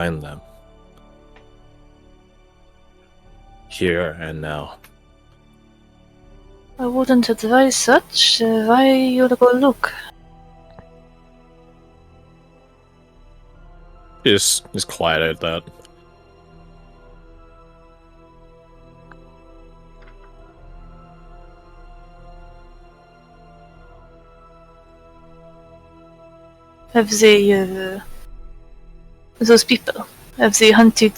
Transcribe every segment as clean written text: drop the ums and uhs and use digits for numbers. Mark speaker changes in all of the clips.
Speaker 1: find them. Here and now.
Speaker 2: I wouldn't advise such. Why you go look?
Speaker 1: Just quiet at that.
Speaker 2: Have they, those people, have they hunted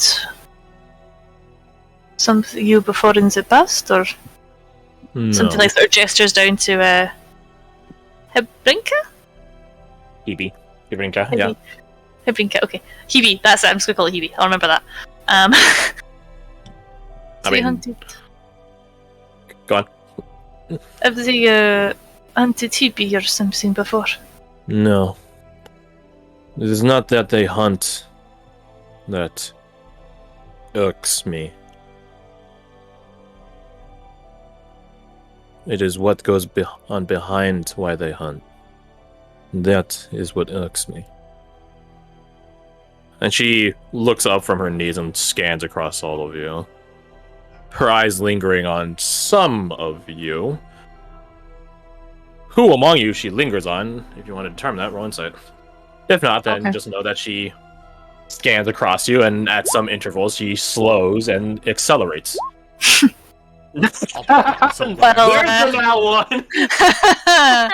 Speaker 2: you before in the past, or
Speaker 1: No.
Speaker 2: something like sort of gestures down to Hebrinka?
Speaker 1: Hebe. Hebrinka, yeah.
Speaker 2: Hebrinka, okay. Hebe, that's it, I'm just gonna call it Hebe, I'll remember that. Hunted...
Speaker 1: Go on.
Speaker 2: Have they hunted Hebe or something before?
Speaker 1: No. It is not that they hunt that irks me. It is what goes on behind why they hunt. That is what irks me. And she looks up from her knees and scans across all of you. Her eyes lingering on some of you. Who among you she lingers on? If you want to determine that, roll insight. If not, then just know that she scans across you, and at some intervals she slows and accelerates. There's the that one.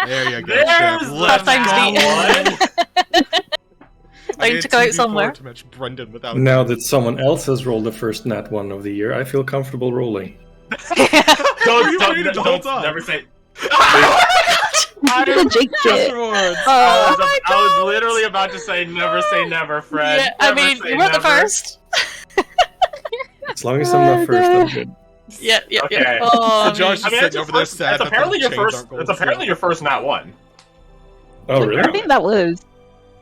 Speaker 3: There you go.
Speaker 1: There's
Speaker 2: that
Speaker 1: one.
Speaker 2: I need to go out somewhere.
Speaker 4: Now that someone else has rolled the first nat one of the year, I feel comfortable rolling.
Speaker 1: Don't never say.
Speaker 5: I
Speaker 1: was literally about to say never say never, Fred.
Speaker 2: Yeah, I mean, you weren't the first.
Speaker 4: As long as I'm not first, I'm good.
Speaker 2: Yeah.
Speaker 1: Okay.
Speaker 2: Oh,
Speaker 3: Josh is sitting over there sad.
Speaker 1: That's apparently your first. That's apparently your first nat one.
Speaker 4: Oh really?
Speaker 5: I think that was.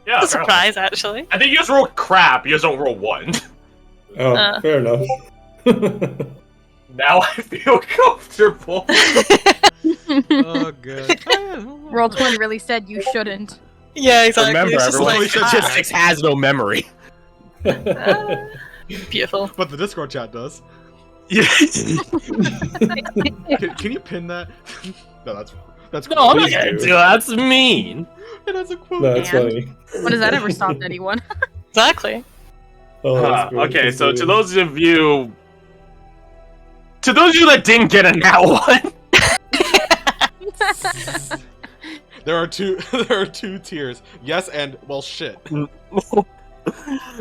Speaker 1: Yeah.
Speaker 2: It's a surprise, actually.
Speaker 1: I think you just roll crap. You just don't roll one.
Speaker 4: Oh, fair enough.
Speaker 1: Now I feel comfortable.
Speaker 3: Oh, good.
Speaker 6: Roll20 really said you shouldn't.
Speaker 2: Yeah, exactly.
Speaker 1: Remember,
Speaker 2: it's just
Speaker 1: everyone,
Speaker 2: like,
Speaker 1: statistics has no memory.
Speaker 2: Beautiful.
Speaker 3: But the Discord chat does.
Speaker 1: Yeah.
Speaker 3: Can you pin that? No, that's
Speaker 1: No, I'm not gonna do that. That's mean.
Speaker 3: That's a quote.
Speaker 4: That's funny.
Speaker 6: When has that ever stopped anyone?
Speaker 2: Exactly.
Speaker 4: Oh, that's good.
Speaker 1: Okay,
Speaker 4: That's
Speaker 1: so
Speaker 4: good.
Speaker 1: to those of you that didn't get a nat one,
Speaker 3: there are two tiers. Yes, and well, shit.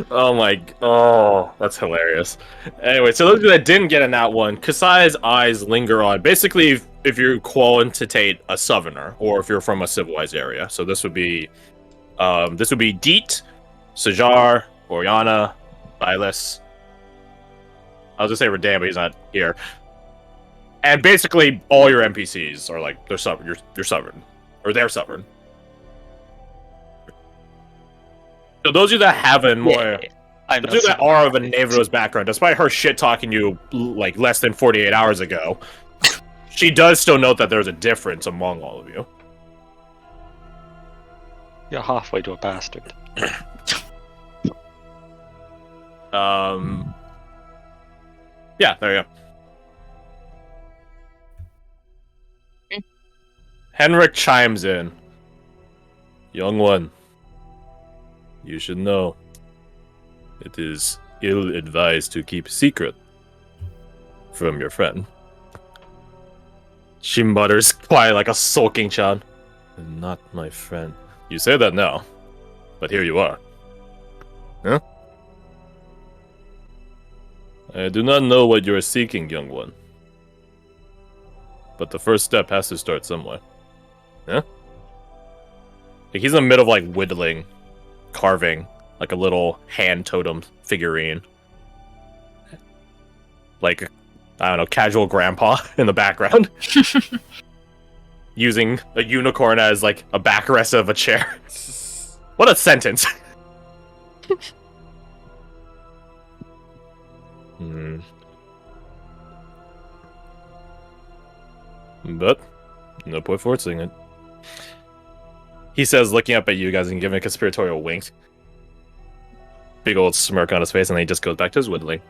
Speaker 1: oh, that's hilarious. Anyway, so those of you that didn't get a nat one, Kasai's eyes linger on. Basically, if you quantitate a southerner, or if you're from a civilized area, so this would be Deet, Sajar, Oriana, Silas. I was gonna say Redan, but he's not here. And basically, all your NPCs are like they're sovereign. You're sovereign, or they're sovereign. So those of you that haven't more, those of you that are of a Neva's background, despite her shit talking you like less than 48 hours ago, she does still note that there's a difference among all of you.
Speaker 7: You're halfway to a bastard.
Speaker 1: Yeah, there you go. Henrik chimes in. Young one, you should know. It is ill-advised to keep secret from your friend. She mutters quiet like a sulking child. Not my friend. You say that now, but here you are. Huh? I do not know what you are seeking, young one. But the first step has to start somewhere. Huh? Like he's in the middle of like whittling, carving, like a little hand totem figurine. Like, I don't know, casual grandpa in the background. Using a unicorn as like a backrest of a chair. What a sentence. But no point forcing it. He says, looking up at you guys and giving a conspiratorial wink. big old smirk on his face, and then he just goes back to his whittling.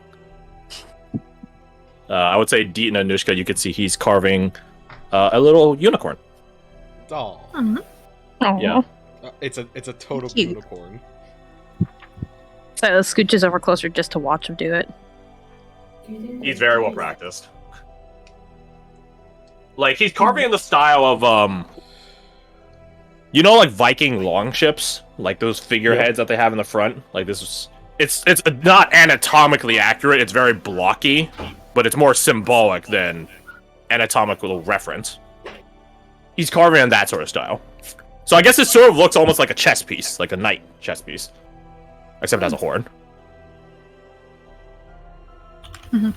Speaker 1: I would say Deet and Anushka, you could see he's carving a little unicorn.
Speaker 3: Oh,
Speaker 1: Yeah.
Speaker 3: it's a total
Speaker 5: Cute.
Speaker 3: unicorn.
Speaker 6: So scooches over closer just to watch him do it.
Speaker 1: He's very well practiced. Like, he's carving in the style of, you know, like Viking longships? Like those figureheads that they have in the front? Like, this is... It's not anatomically accurate, it's very blocky, but it's more symbolic than anatomical reference. He's carving in that sort of style. So I guess it sort of looks almost like a chess piece, like a knight chess piece. Except it has a horn.
Speaker 2: Mhm.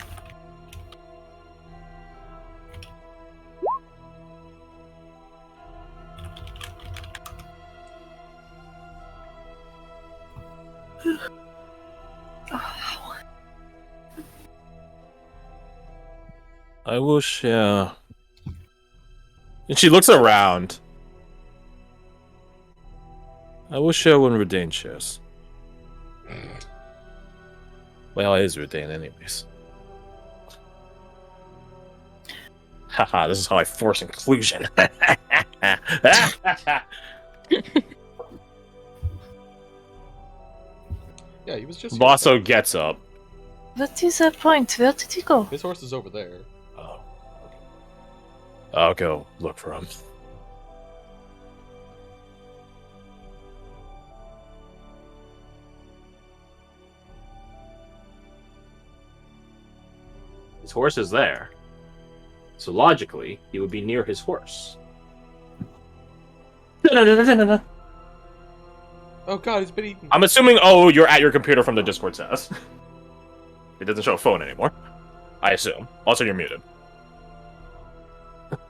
Speaker 1: I wish, yeah. And she looks around. I wish I wouldn't retain chess. Well, it is retained anyways. Haha, this is how I force inclusion.
Speaker 3: Yeah, he was just. here.
Speaker 1: Basso gets up.
Speaker 2: What is the point? Where did he go?
Speaker 3: His horse is over there.
Speaker 1: Oh. I'll go look for him. His horse is there. So logically, he would be near his horse.
Speaker 3: Oh god, he's been eaten.
Speaker 1: I'm assuming, oh, you're at your computer from the Discord says. It doesn't show a phone anymore. I assume. Also, you're muted.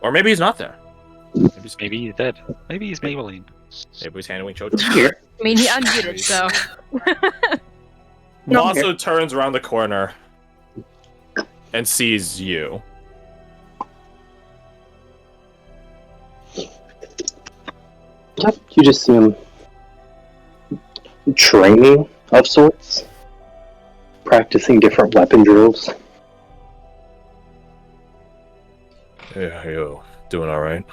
Speaker 1: Or maybe he's not there.
Speaker 7: Maybe he's dead. Maybe he's Maybelline.
Speaker 1: Maybe he's handling children.
Speaker 5: Here.
Speaker 6: I mean, he unmuted, so.
Speaker 5: No, I'm
Speaker 1: Also turns around the corner and sees you.
Speaker 8: You just see him training of sorts, practicing different weapon drills.
Speaker 1: Yeah, you doing all right?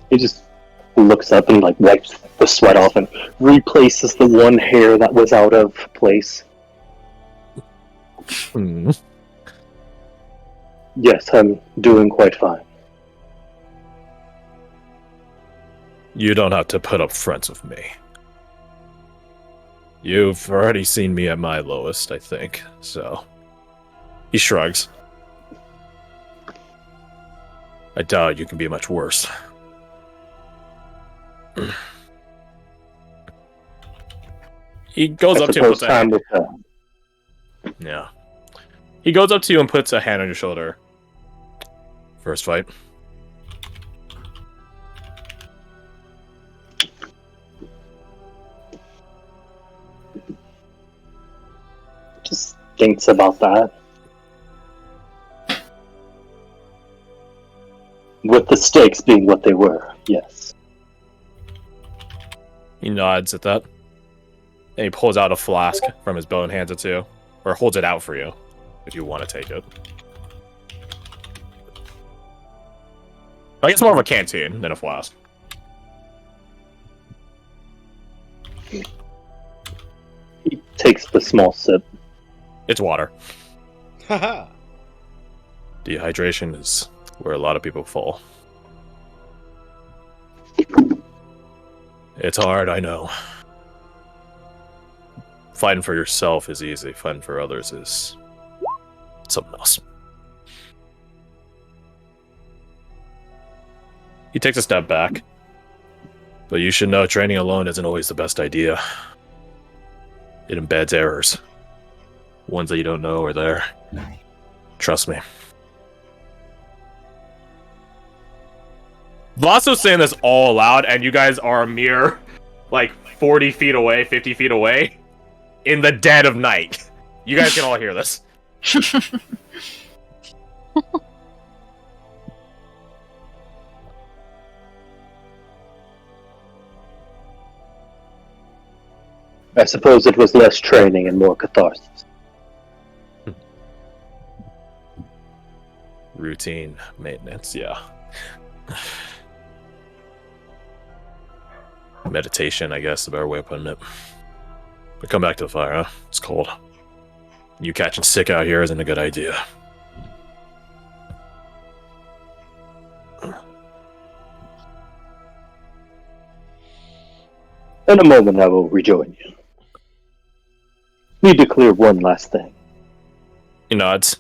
Speaker 8: He just looks up and like wipes the sweat off and replaces the one hair that was out of place.
Speaker 1: Hmm.
Speaker 8: Yes, I'm doing quite fine.
Speaker 1: You don't have to put up fronts with me. You've already seen me at my lowest, I think, so... He shrugs. I doubt you can be much worse. He goes up to you and puts a hand... Yeah. He goes up to you and puts a hand on your shoulder. First fight.
Speaker 8: Just thinks about that. With the stakes being what they were, yes.
Speaker 1: He nods at that. And he pulls out a flask from his bow and hands it to you. Or holds it out for you, if you want to take it. I guess more of a canteen than a flask.
Speaker 8: He takes the small sip.
Speaker 1: It's water.
Speaker 3: Haha.
Speaker 1: Dehydration is where a lot of people fall. It's hard, I know. Fighting for yourself is easy. Fighting for others is something else. He takes a step back. But you should know training alone isn't always the best idea. It embeds errors. Ones that you don't know are there. Trust me. Vasso's saying this all loud, and you guys are a mere, like, 40 feet away, 50 feet away, in the dead of night. You guys can all hear this.
Speaker 8: I suppose it was less training and more catharsis.
Speaker 1: Routine maintenance, yeah. Meditation, I guess, the better way of putting it. But come back to the fire, huh? It's cold. You catching sick out here isn't a good idea.
Speaker 8: In a moment I will rejoin you. Need to clear one last thing.
Speaker 1: He nods.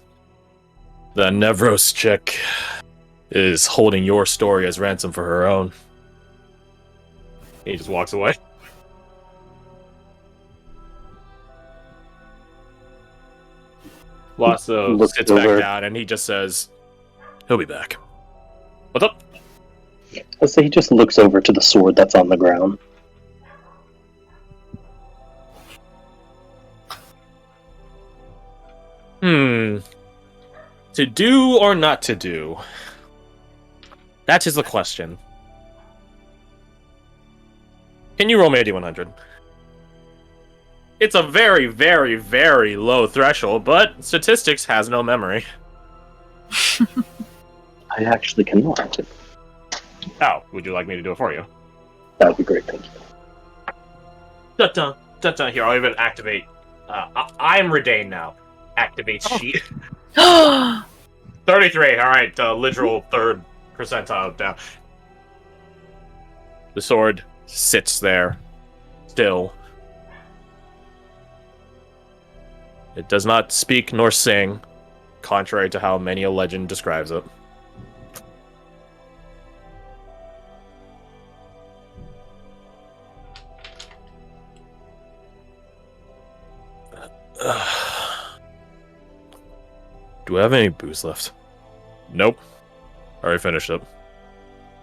Speaker 1: The Nevros chick is holding your story as ransom for her own. He just walks away. Lasso
Speaker 8: Looks
Speaker 1: sits back
Speaker 8: over.
Speaker 1: down and he just says, he'll be back. What's up?
Speaker 8: I say he just looks over to the sword that's on the ground.
Speaker 1: To do or not to do? That is the question. Can you roll me a D100? It's a very, very, very low threshold, but statistics has no memory.
Speaker 8: I actually cannot.
Speaker 1: Oh, would you like me to do it for you?
Speaker 8: That would be great, thank you.
Speaker 1: Dun-dun, dun-dun. Here, I'll even activate. I'm Redain now. Activate sheet. 33, alright, literal third percentile down. The sword sits there, still. It does not speak nor sing, contrary to how many a legend describes it. Do I have any booze left? Nope. Already finished it.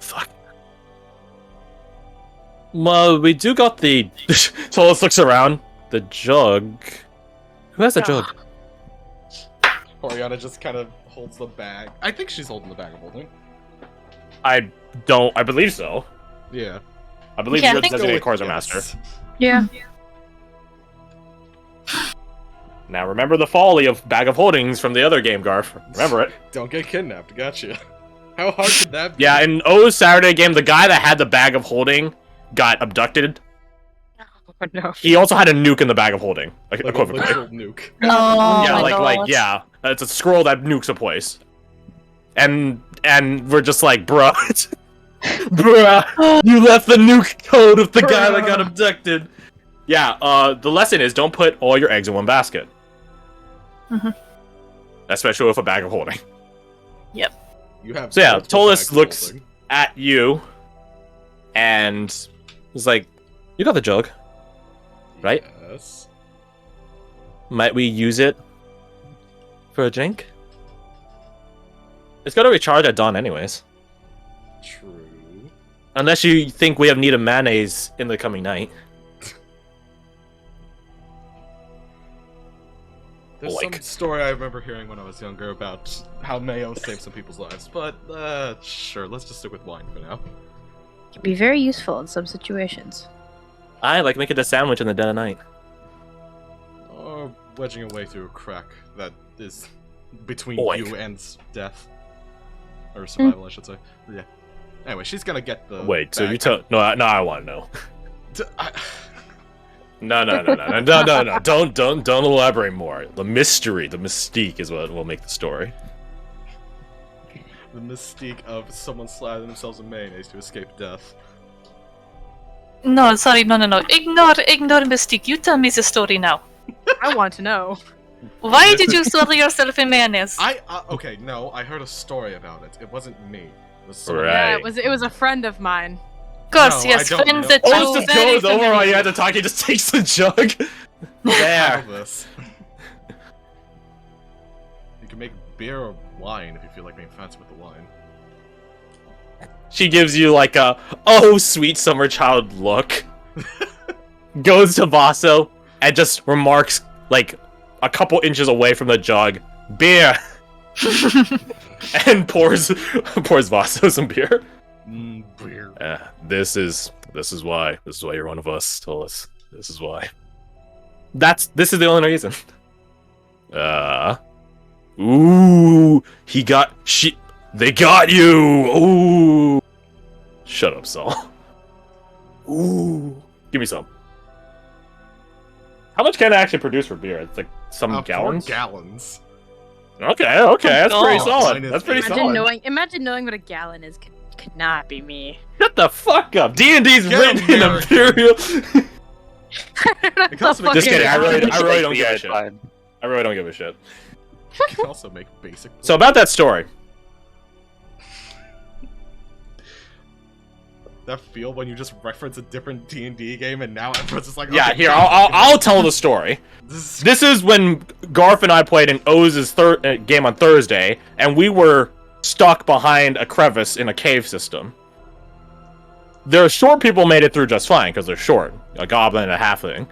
Speaker 1: Fuck. Well, we do got the... Tolos looks around. The jug. Who has the jug?
Speaker 3: Oriana just kind of holds the bag. I think she's holding the bag of holding.
Speaker 1: I believe so.
Speaker 3: Yeah.
Speaker 1: I believe
Speaker 2: Yeah, I
Speaker 1: you're the
Speaker 2: think-
Speaker 1: designated
Speaker 3: Go
Speaker 1: cards
Speaker 3: with
Speaker 1: master.
Speaker 6: Yeah.
Speaker 1: Now remember the folly of bag of holdings from the other game, Garth. Remember it.
Speaker 3: Don't get kidnapped. Gotcha. How hard could that be?
Speaker 1: Yeah, in O's Saturday game, the guy that had the bag of holding got abducted.
Speaker 6: Oh, no.
Speaker 1: He also had a nuke in the bag of holding, like
Speaker 3: Like a
Speaker 1: equivocally.
Speaker 3: literal nuke.
Speaker 2: Oh,
Speaker 1: Yeah,
Speaker 2: my
Speaker 1: like
Speaker 2: God.
Speaker 1: yeah, it's a scroll that nukes a place. And we're just like, bruh, bruh, you left the nuke code of the guy that got abducted. Yeah, the lesson is don't put all your eggs in one basket.
Speaker 2: Mhm.
Speaker 1: Especially with a bag of holding.
Speaker 3: You have
Speaker 1: So yeah,
Speaker 3: multiple
Speaker 1: Tolis
Speaker 3: bags of
Speaker 1: looks
Speaker 3: holding.
Speaker 1: at you and is like, you got the jug. Right?
Speaker 3: Yes.
Speaker 1: Might we use it for a drink? It's gotta recharge at dawn anyways.
Speaker 3: True.
Speaker 1: Unless you think we have need of mayonnaise in the coming night.
Speaker 3: There's
Speaker 1: Like-
Speaker 3: some story I remember hearing when I was younger about how mayo saved some people's lives, but sure, let's just stick with wine for now.
Speaker 6: Can be very useful in some situations.
Speaker 1: I like making a sandwich in the dead of night.
Speaker 3: Or wedging a way through a crack that is between
Speaker 1: Oink.
Speaker 3: you and death. Or survival, I should say. Yeah. Anyway, she's gonna get the.
Speaker 1: Wait, so
Speaker 3: bag.
Speaker 1: you tell? No, I want to know.
Speaker 3: I-
Speaker 1: No, don't elaborate more. The mystery, the mystique is what will make the story.
Speaker 3: the mystique of someone slathering themselves in mayonnaise to escape death.
Speaker 2: No, sorry, no. Ignore Mystique. You tell me the story now.
Speaker 5: I want to know.
Speaker 2: Why did you slaughter yourself in mayonnaise?
Speaker 3: Okay, no, I heard a story about it. It wasn't me. It was someone
Speaker 1: Right.
Speaker 5: Yeah, it was a friend of mine.
Speaker 2: Of course,
Speaker 3: No,
Speaker 2: yes,
Speaker 3: I don't
Speaker 2: friends
Speaker 3: know.
Speaker 2: that
Speaker 1: Oh,
Speaker 2: you
Speaker 1: just
Speaker 2: very
Speaker 1: goes over
Speaker 2: familiar
Speaker 1: while you had
Speaker 2: with.
Speaker 1: to talk. He just takes the jug.
Speaker 3: Have
Speaker 1: There.
Speaker 3: this. You can make beer or wine if you feel like being fancy with the wine.
Speaker 1: She gives you like a oh sweet summer child look. Goes to Vaso and just remarks like a couple inches away from the jug, beer, and pours Vaso some beer.
Speaker 3: Beer.
Speaker 1: This is why you're one of us, Tolis. This is why. This is the only reason. Ooh, they got you. Ooh, shut up, Saul. Ooh, give me some. How much can I actually produce for beer? It's like some
Speaker 3: 4
Speaker 1: gallons.
Speaker 3: gallons.
Speaker 1: Okay, that's pretty
Speaker 2: God.
Speaker 1: solid. That's pretty solid.
Speaker 6: Imagine knowing what a gallon is. Could not be me.
Speaker 1: Shut the fuck up. D&D's
Speaker 3: Get
Speaker 1: written in
Speaker 3: American.
Speaker 1: Imperial.
Speaker 3: It can also make
Speaker 1: Just kidding. I really don't
Speaker 7: The
Speaker 1: give a
Speaker 7: ad
Speaker 1: shit.
Speaker 7: line.
Speaker 1: I really don't give a shit.
Speaker 3: You can also make basic.
Speaker 1: So about that story.
Speaker 3: That feel when you just reference a different D&D game and now everyone's just like,
Speaker 1: Yeah,
Speaker 3: okay,
Speaker 1: here I'll tell the story. This is when Garth and I played in Oz's game on Thursday, and we were stuck behind a crevice in a cave system. The short people made it through just fine because they're short, a goblin and a halfling.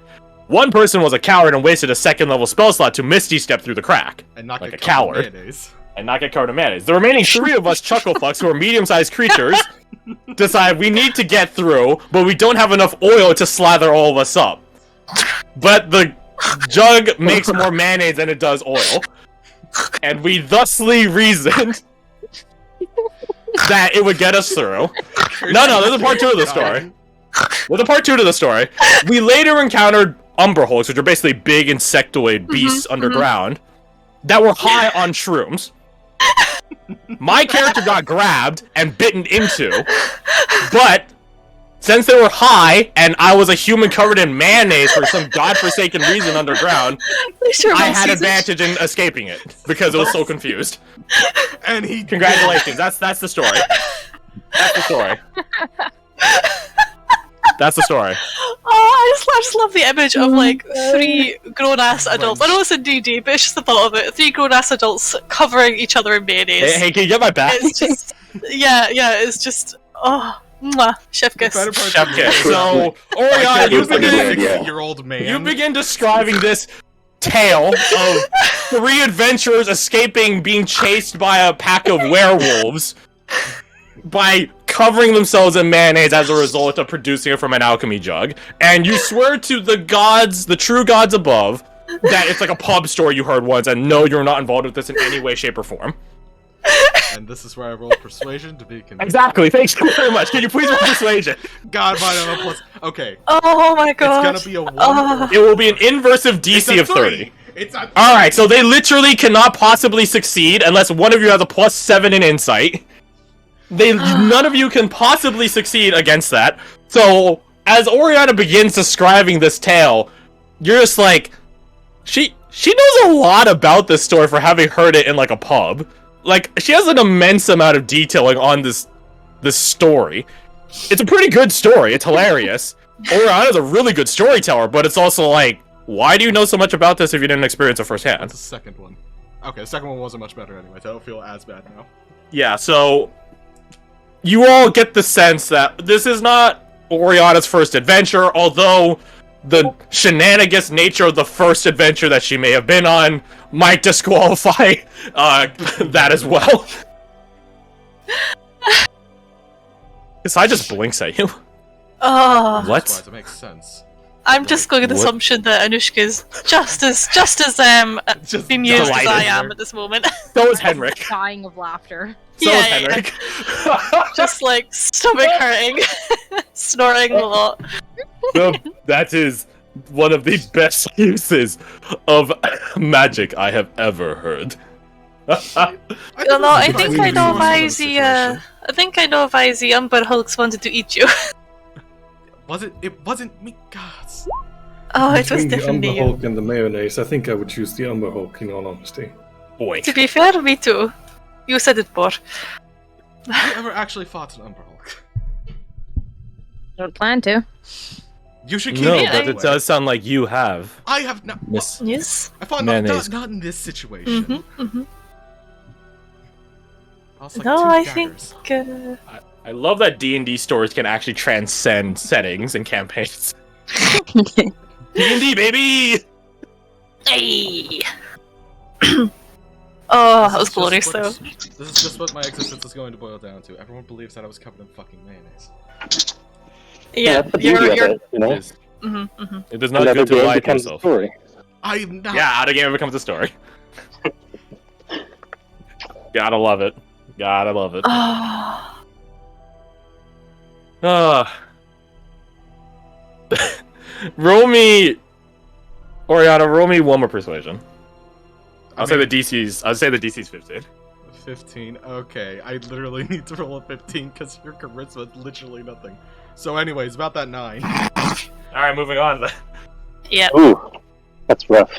Speaker 1: One person was a coward and wasted a 2nd level spell slot to Misty Step through the crack,
Speaker 3: and not
Speaker 1: like
Speaker 3: get
Speaker 1: a
Speaker 3: covered in
Speaker 1: coward.
Speaker 3: mayonnaise.
Speaker 1: And not get covered in mayonnaise. The remaining 3 of us chucklefucks, who are medium-sized creatures, decide we need to get through, but we don't have enough oil to slather all of us up. But the jug makes more mayonnaise than it does oil. And we thusly reasoned that it would get us through. No, there's a part 2 of the story. There's a part 2 to the story. We later encountered Umber Hulks, which are basically big insectoid beasts underground, that were high on shrooms. My character got grabbed and bitten into, but since they were high and I was a human covered in mayonnaise for some godforsaken reason underground, I had advantage in escaping it because it was so confused.
Speaker 3: And he
Speaker 1: Congratulations, that's the story. That's the story. That's the story.
Speaker 2: Oh, I just love the image of like 3 grown-ass adults. I know it's in D&D, but it's just the thought of it. 3 grown-ass adults covering each other in mayonnaise.
Speaker 1: Hey, can you get my back?
Speaker 2: It's just, yeah, it's just, oh, mwah, chef kiss.
Speaker 1: Chef kiss. So, Oriana,
Speaker 8: It was like a good idea.
Speaker 3: 60-year-old man.
Speaker 1: you begin describing this tale of 3 adventurers escaping being chased by a pack of werewolves by covering themselves in mayonnaise as a result of producing it from an alchemy jug, and you swear to the gods, the true gods above, that it's like a pub story you heard once, and no, you're not involved with this in any way, shape, or form.
Speaker 3: And this is where I rolled persuasion to be convinced.
Speaker 1: Exactly, thank you very much. Can you please roll persuasion?
Speaker 3: God, mine on a plus. Okay,
Speaker 2: Oh my god.
Speaker 3: it's gonna be a 1.
Speaker 1: It will be an inversive
Speaker 3: It's
Speaker 1: DC
Speaker 3: a
Speaker 1: of 30.
Speaker 3: 3. It's a 3.
Speaker 1: Alright, so they literally cannot possibly succeed unless one of you has a +7 in insight. None of you can possibly succeed against that. So, as Oriana begins describing this tale, you're just like, she knows a lot about this story for having heard it in like a pub. Like, she has an immense amount of detailing on this story. It's a pretty good story. It's hilarious. Oriana's a really good storyteller, but it's also like, why do you know so much about this if you didn't experience it firsthand?
Speaker 3: What's the second one? Okay, the second one wasn't much better anyway, so I don't feel as bad now.
Speaker 1: Yeah, so you all get the sense that this is not Oriana's first adventure, although the shenanigans nature of the first adventure that she may have been on might disqualify that as well. Because I just blinks at you.
Speaker 2: Oh,
Speaker 1: What?
Speaker 3: That's why it makes sense.
Speaker 2: I'm just going with the
Speaker 1: What?
Speaker 2: assumption that Anushka's just as
Speaker 3: Just
Speaker 2: bemused as I
Speaker 1: delighted.
Speaker 2: am at this moment.
Speaker 1: So is Henrik.
Speaker 6: Dying of laughter.
Speaker 1: So
Speaker 2: Yeah,
Speaker 1: is
Speaker 2: yeah,
Speaker 1: Henrik.
Speaker 2: Just like stomach hurting, snorting a lot.
Speaker 1: That is one of the best uses of magic I have ever heard.
Speaker 2: No, I think I know why the I think I know why the Umber Hulks wanted to eat you.
Speaker 3: It wasn't me, gods.
Speaker 2: Oh, it was
Speaker 4: Between the
Speaker 2: definitely
Speaker 4: Umber
Speaker 2: you.
Speaker 4: Hulk and the mayonnaise, I think I would choose the Umber Hulk, in all honesty.
Speaker 1: Boy.
Speaker 2: To be fair, me too. You said it more.
Speaker 3: Have you ever actually fought an Umber Hulk?
Speaker 6: Don't plan to.
Speaker 3: You should keep
Speaker 1: No,
Speaker 3: it
Speaker 1: but
Speaker 3: that
Speaker 1: it
Speaker 3: way.
Speaker 1: does sound like you have.
Speaker 3: I have not.
Speaker 1: Miss.
Speaker 2: Yes.
Speaker 3: I fought
Speaker 1: Mayonnaise.
Speaker 3: not in this situation.
Speaker 2: Mm-hmm. Mm-hmm.
Speaker 3: I was like
Speaker 2: No,
Speaker 3: 2
Speaker 2: I
Speaker 3: daggers.
Speaker 2: think.
Speaker 1: I love that D&D stories can actually transcend settings and campaigns. D&D, baby!
Speaker 2: Hey. Oh, that was
Speaker 3: This is
Speaker 2: glorious
Speaker 3: just
Speaker 2: though.
Speaker 3: what- This is just what my existence is going to boil down to. Everyone believes that I was covered in fucking mayonnaise.
Speaker 2: Yeah,
Speaker 8: that's the beauty of
Speaker 2: you're
Speaker 8: it, you know?
Speaker 1: It does not
Speaker 8: Another
Speaker 1: good to
Speaker 8: game
Speaker 1: lie to
Speaker 8: becomes a
Speaker 1: yourself.
Speaker 8: story.
Speaker 3: I'm not.
Speaker 1: Yeah, out of game becomes a story. Gotta love it. Gotta love it. Roll me, Oriana. Roll me one more persuasion. I'll say the DC's 15.
Speaker 3: 15. Okay, I literally need to roll a 15 because your charisma is literally nothing. So, anyways, about that 9.
Speaker 1: All right, moving on.
Speaker 2: Yep.
Speaker 8: Ooh, that's rough.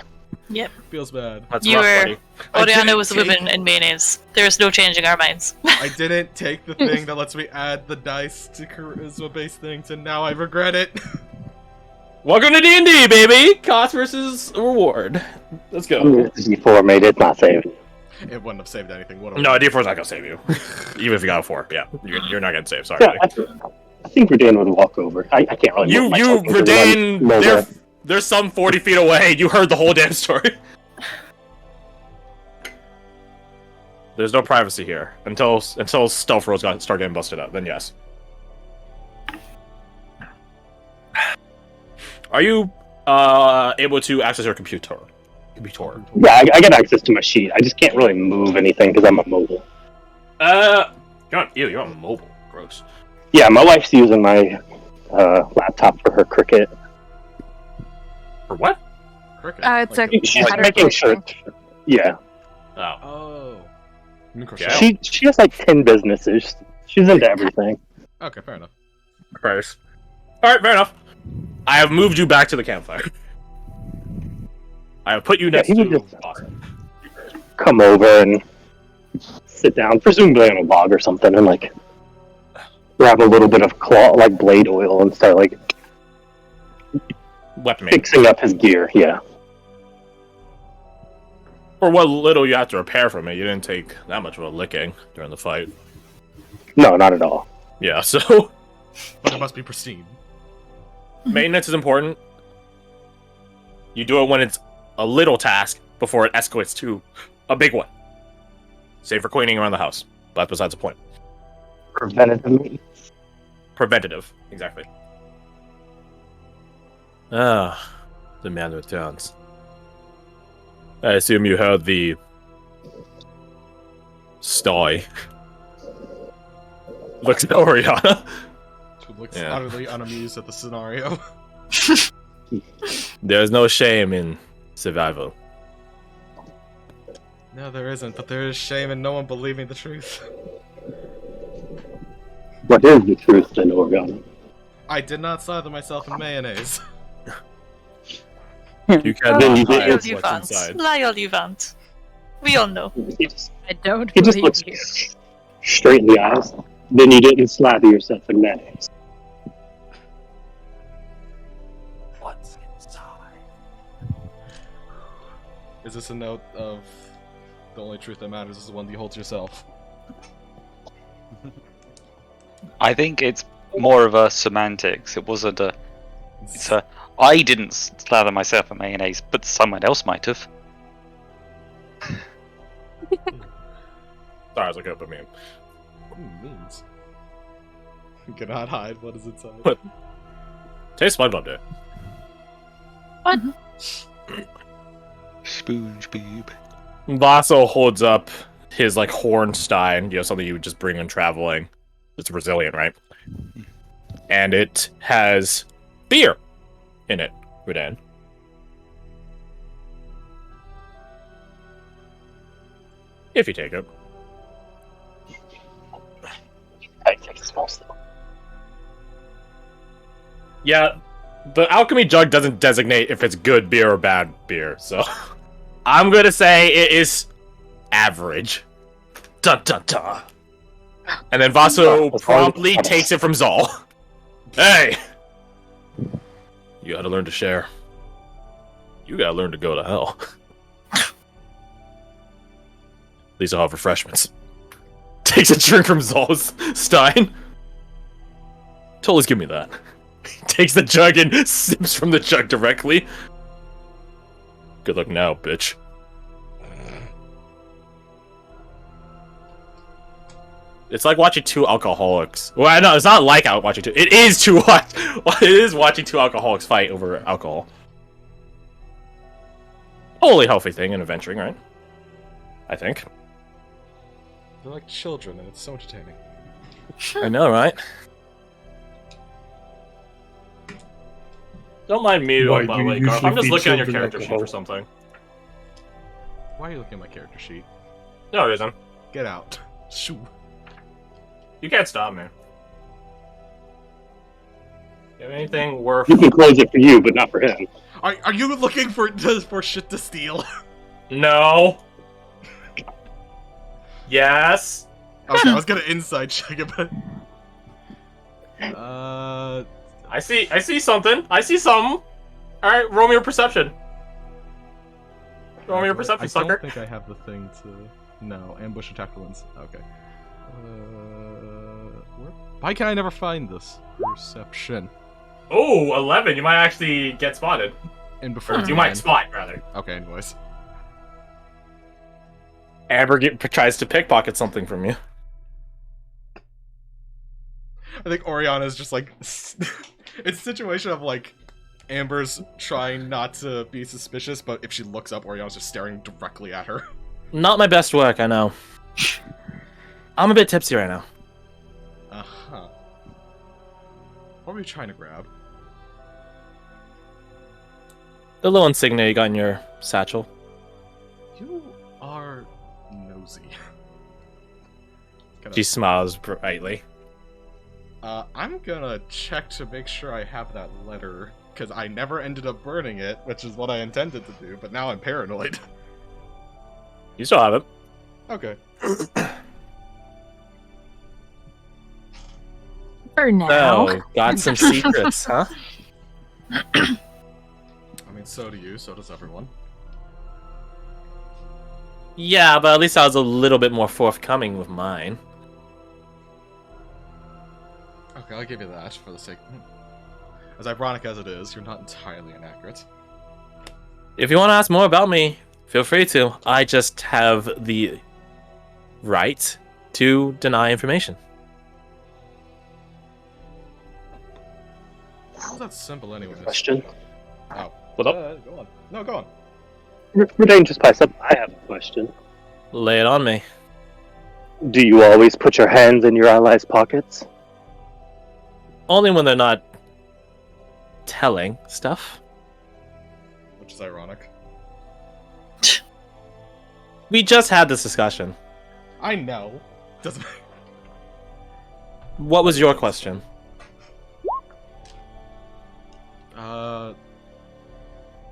Speaker 3: Feels bad.
Speaker 1: That's
Speaker 2: You
Speaker 1: rough,
Speaker 2: were-
Speaker 1: buddy.
Speaker 2: Oriana was a woman in mayonnaise. There's no changing our minds.
Speaker 3: I didn't take the thing that lets me add the dice to charisma-based things, and now I regret it.
Speaker 1: Welcome to D&D, baby. Cost versus reward. Let's go.
Speaker 8: D4 made it not save.
Speaker 3: It wouldn't have saved anything. Would
Speaker 1: No, D4's not gonna save you. Even if you got a 4, yeah, you're not getting saved. Sorry,
Speaker 8: Yeah,
Speaker 1: buddy.
Speaker 8: I think Verdan would walk over. I can't really.
Speaker 1: You,
Speaker 8: move myself into
Speaker 1: Verdane,
Speaker 8: one lower.
Speaker 1: there's some 40 feet away. You heard the whole damn story. There's no privacy here until stealth rolls start getting busted up. Then yes. Are you able to access your computer?
Speaker 8: Yeah, I got access to my sheet. I just can't really move anything because I'm mobile.
Speaker 1: You're on mobile. Gross.
Speaker 8: Yeah, my wife's using my laptop for her cricket.
Speaker 1: For what?
Speaker 3: Cricket.
Speaker 5: It's
Speaker 3: Like-
Speaker 5: a
Speaker 8: She's
Speaker 5: header
Speaker 8: making
Speaker 5: thing.
Speaker 8: sure. Yeah,
Speaker 1: Oh.
Speaker 3: Oh.
Speaker 1: Yeah.
Speaker 8: she has like 10 businesses. She's into everything.
Speaker 3: Okay, fair enough.
Speaker 1: Gross. Alright, fair enough. I have moved you back to the campfire. I have put you next
Speaker 8: he would
Speaker 1: to
Speaker 8: just-
Speaker 1: Awesome.
Speaker 8: Come over and sit down, presumably on a log or something, and like grab a little bit of claw, like blade oil, and start like
Speaker 1: Weapon man.
Speaker 8: fixing up his gear. Yeah.
Speaker 1: For what little you have to repair from it, you didn't take that much of a licking during the fight.
Speaker 8: No, not at all.
Speaker 1: Yeah, so
Speaker 3: But it must be pristine.
Speaker 1: maintenance is important. You do it when it's a little task before it escalates to a big one. Save for cleaning around the house. But that's besides the point.
Speaker 8: Preventative maintenance.
Speaker 1: Preventative, exactly. Ah, the man returns. I assume you heard the story. Looks at Oriana.
Speaker 3: Who looks
Speaker 1: Yeah.
Speaker 3: utterly unamused at the scenario.
Speaker 1: There's no shame in survival.
Speaker 3: No, there isn't, but there is shame in no one believing the truth.
Speaker 8: What is the truth, then, Organa?
Speaker 3: I did not slather myself in mayonnaise.
Speaker 1: You cannot
Speaker 8: Then you
Speaker 2: Lie
Speaker 1: hide
Speaker 2: all you
Speaker 1: what's
Speaker 2: want.
Speaker 1: inside.
Speaker 2: Lie all you want. We all know.
Speaker 6: I don't
Speaker 8: He just
Speaker 6: believe
Speaker 8: looks
Speaker 6: you.
Speaker 8: straight in the eyes. Then you didn't slather yourself in mayonnaise.
Speaker 1: What's inside?
Speaker 3: Is this a note of the only truth that matters is the one that you hold to yourself?
Speaker 7: I think it's more of a semantics. It wasn't a. It's a. I didn't slather myself in mayonnaise, but someone else might have.
Speaker 1: Sorry, I was looking up a meme.
Speaker 3: Means. You cannot hide what is inside.
Speaker 1: What? Today's SpongeBob Day.
Speaker 7: SpongeBob.
Speaker 1: Vaso holds up his like Hornstein, something you would just bring when traveling. It's Brazilian, right? And it has beer in it, Rudan. If you take it.
Speaker 8: I take a small sip.
Speaker 1: Yeah, the alchemy jug doesn't designate if it's good beer or bad beer, so I'm gonna say it is average. Dun dun dun. And then Vaso promptly takes it from Zal. Hey! You gotta learn to share. You gotta learn to go to hell. At least I'll have refreshments. Takes a drink from Zal's stein. Totally give me that. Takes the jug and sips from the jug directly. Good luck now, bitch. It's like watching two alcoholics. Well, no, it's not like watching two. It is it is watching two alcoholics fight over alcohol. Totally healthy thing in adventuring, right? I think.
Speaker 3: They're like children, and it's so entertaining.
Speaker 1: I know, right? Don't mind me,
Speaker 4: Why
Speaker 1: by
Speaker 4: do
Speaker 1: the way,
Speaker 4: you
Speaker 1: Garth. I'm
Speaker 4: usually
Speaker 1: just
Speaker 4: feed
Speaker 1: looking on your
Speaker 4: children
Speaker 1: character sheet
Speaker 4: alcohol?
Speaker 1: for something.
Speaker 3: Why are you looking at my character sheet?
Speaker 1: No reason.
Speaker 3: Get out. Shoo.
Speaker 1: You can't stop me. You have anything worth...
Speaker 8: You can close it for you, but not for him.
Speaker 3: Are you looking for shit to steal?
Speaker 1: No. Yes.
Speaker 3: Okay, I was gonna inside check it, but
Speaker 1: I see something. I see something. All right, roll me your perception. Roll me your perception,
Speaker 3: I
Speaker 1: sucker.
Speaker 3: don't think I have the thing to. No, ambush attack villains. Okay. Why can I never find this? Perception.
Speaker 1: Oh, 11. You might actually get spotted.
Speaker 3: And before
Speaker 1: Or you might spot, rather.
Speaker 3: Okay, anyways.
Speaker 1: Amber tries to pickpocket something from you.
Speaker 3: I think Oriana's just like it's a situation of like Amber's trying not to be suspicious, but if she looks up, Oriana's just staring directly at her.
Speaker 1: Not my best work, I know. I'm a bit tipsy right now.
Speaker 3: Uh-huh. What were you trying to grab?
Speaker 1: The little insignia you got in your satchel.
Speaker 3: You are nosy.
Speaker 1: She smiles brightly.
Speaker 3: I'm gonna check to make sure I have that letter, because I never ended up burning it, which is what I intended to do, but now I'm paranoid.
Speaker 1: You still have it.
Speaker 3: Okay.
Speaker 6: For now.
Speaker 1: Oh, got some secrets, huh?
Speaker 3: I mean, so do you, so does everyone.
Speaker 1: Yeah, but at least I was a little bit more forthcoming with mine.
Speaker 3: Okay, I'll give you that for the sake. As ironic as it is, you're not entirely inaccurate.
Speaker 1: If you want to ask more about me, feel free to. I just have the right to deny information.
Speaker 3: How's that simple, anyways?
Speaker 8: Question.
Speaker 3: Oh.
Speaker 1: What up?
Speaker 3: Go on. No, go on.
Speaker 8: Redain just pipes up. I have a question.
Speaker 1: Lay it on me.
Speaker 8: Do you always put your hands in your allies' pockets?
Speaker 1: Only when they're not telling stuff.
Speaker 3: Which is ironic.
Speaker 1: We just had this discussion.
Speaker 3: I know. Doesn't matter.
Speaker 1: What was your question?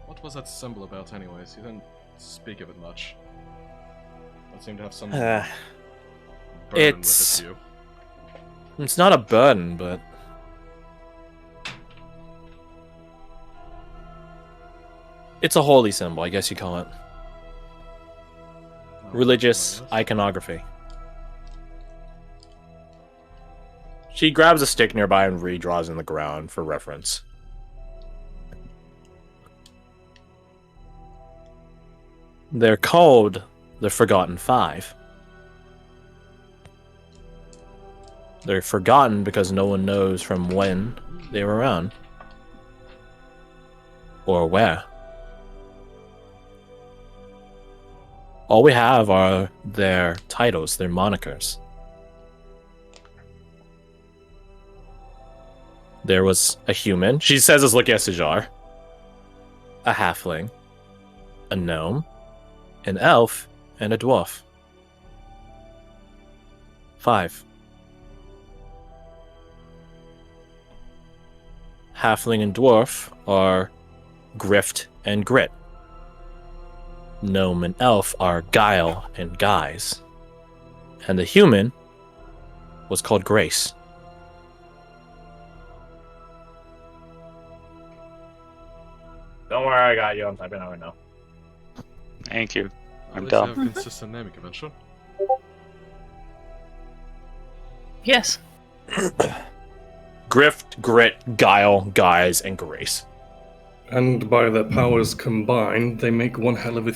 Speaker 3: What was that symbol about, anyways? You didn't speak of it much. It seemed to have some
Speaker 1: Uh,
Speaker 3: burden
Speaker 1: it's-
Speaker 3: with it to you.
Speaker 1: It's not a burden, but... It's a holy symbol, I guess you call it.
Speaker 3: Oh,
Speaker 1: Religious
Speaker 3: yes.
Speaker 1: iconography. She grabs a stick nearby and redraws in the ground for reference. They're called the Forgotten Five. They're forgotten because no one knows from when they were around. Or where. All we have are their titles, their monikers. There was a human. She says it's looking at Sijar. A halfling. A gnome. An elf. And a dwarf. 5. Halfling and dwarf are Grift and Grit. Gnome and elf are Guile and Guise. And the human was called Grace. Don't worry, I got you. I'm typing out right now.
Speaker 7: Thank you.
Speaker 3: At
Speaker 7: I'm
Speaker 3: least you
Speaker 7: dumb.
Speaker 3: have a consistent naming convention.
Speaker 6: Yes.
Speaker 1: Grift, Grit, Guile, Guise, and Grace.
Speaker 4: And by their powers combined, they make one hell of a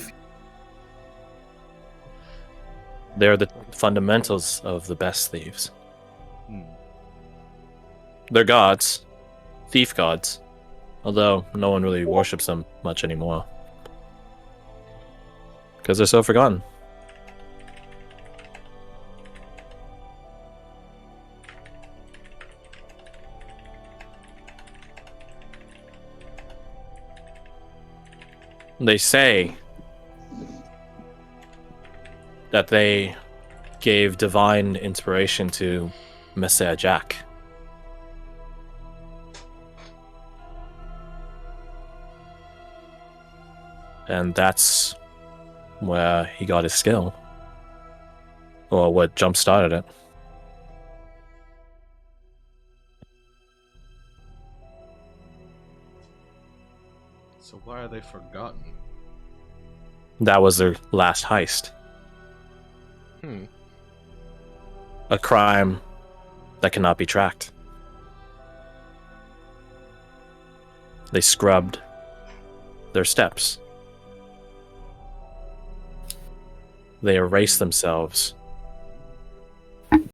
Speaker 1: They're the fundamentals of the best thieves.
Speaker 3: Hmm.
Speaker 1: They're gods, thief gods, although no one really worships them much anymore. Because they're so forgotten. They say that they gave divine inspiration to Messiah Jack. And that's where he got his skill. Or what jump-started it.
Speaker 3: So why are they forgotten?
Speaker 1: That was their last heist.
Speaker 3: Hmm.
Speaker 1: A crime that cannot be tracked. They scrubbed their steps. They erased themselves